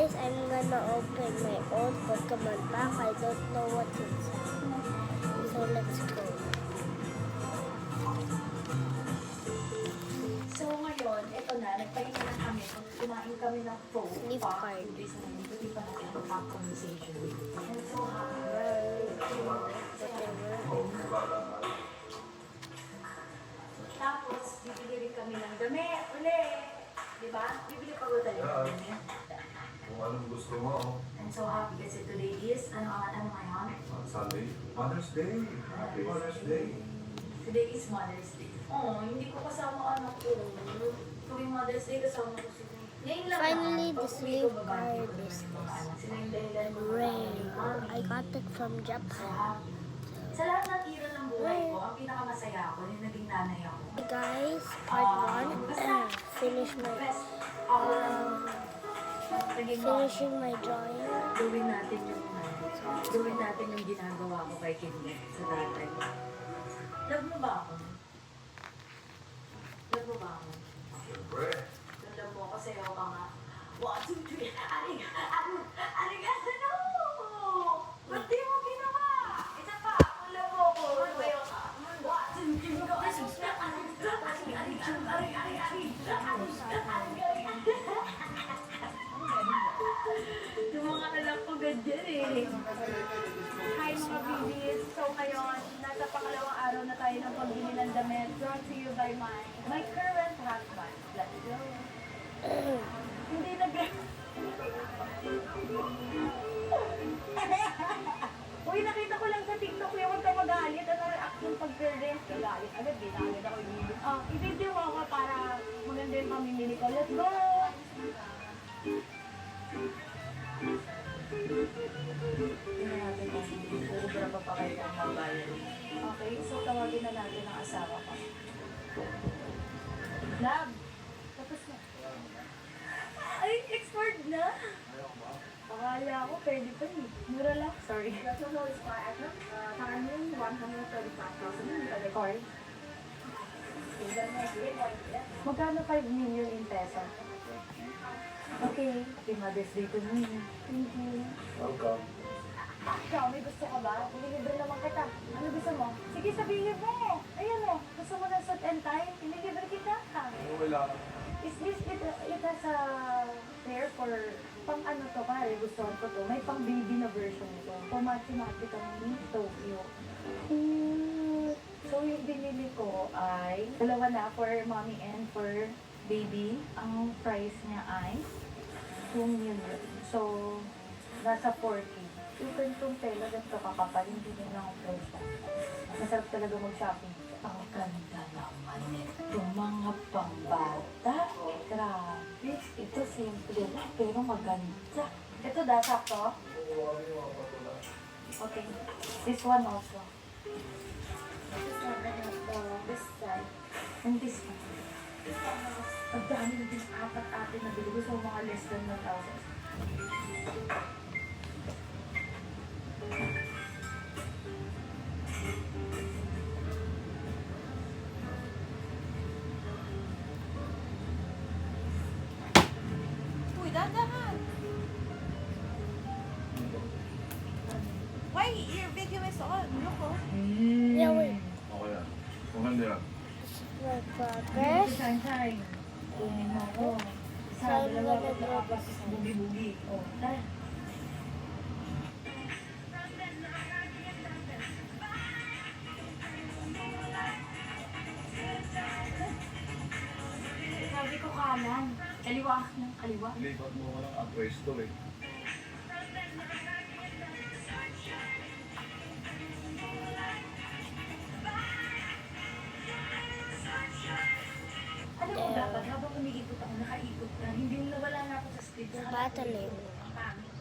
Guys, I'm gonna open my old Pokemon pack. I don't know what's inside. So let's go. So ngayon, ito na, nagpahinga na kami. Kumain kami ng pho. Leaf card. Hindi pa natin ang top conversation. And so happy. Tapos, bibili rin kami ng damit. Uli! Diba? Bibili pa ko tayo ng damit. Kung anong gusto mo. I'm so happy kasi today is, ano ngayon? Sunday, Mother's Day. Happy Mother's Day. Today is Mother's Day. Oh, hindi ko kasama anak ko. Tuwing Mother's Day, kasama ko sila. Ngayon lang Finally, naman, pag this uwi ko, leaf babati ko card naman is yung mga anak. Sila yung dahilan ng mga Rain. mami. I got it from So Japan. happy. Sa lahat ng tira ng buhay ko, ang pinakamasaya ako, yung naging nanay ako. Hey guys, part 1. Finish my Best, naging finishing my drawing. gawin natin yung ginagawa ko kay Kimmy sa tatay. Love mo ba ako? Love mo ba ako? Siyempre. Love mo ako sa'yo ka nga. 1, 2, 3, arigato! Ba't di mo ginawa? Isa pa, kung love mo ako, mabayo ka. 1, 2, 3, go! Yung mga anak ko ganyan eh. Hi mga babies! So ngayon, nasa pangalawang araw na tayo ng pagbili ng damit brought to you by my current husband. Let's go! Hindi nag- Uy, nakita ko lang sa TikTok yung huwag ka magalit. Ano reaction pag-rent? Kagalit. Agad, ginagad ako i-video. I-video mo ako para maganda yung pamimili ko. Let's go! Tingnan natin kung ubra pa kayo kung magbayad. Okay, so tawagin na natin ang asawa ko. Love! Tapos na. Ay, expired na? Akala ko, pwede pa eh. Mura lang. Sorry. Card? Magkano 5 million in peso? Okay. Happy Mother's Day to me. Thank you. Welcome. Ikaw, may gusto ka ba? Ililibre naman kita. Ano gusto mo? Sige, sabihin mo. Ayan o. Gusto mo ng suit and tie? Ililibre kita. Ano kailangan? Is this it has a pair for pang ano to, kaya gusto ko to. May pang baby na version ito. Pumachi-machi kami ni Tokyo. So yung binili ko ay dalawa na for mommy and for baby. Ang price niya ay 2 million. So, nasa 40. Itong tela ganito kakapal, hindi din lang ang price niya. Masarap talaga mag-shopping. Ang ganda naman ito, mga pambata. Grabe. Ito simple lang, pero maganda. Ito dasak to? Okay. This one also. This one also. This side. And this one. Ang dami din apat-atin na bili. Gusto mo mga less than 1,000. Uy, dahan! Why? Your video is on. Look, oh. Yeah, wait. Okay yan. Maganda yan. My progress. Sunshine. Kunin mo ako. Isa, dalawa, tatlo, apat, bugi-bugi. O, tara. Sabi ko kanan. Kaliwa ng kaliwa. Lipat mo ko lang ang pwesto eh. Alam mo dapat, habang umiikot ako, nakaikot ka. Hindi nawala na ako sa script. Battling. Pangit.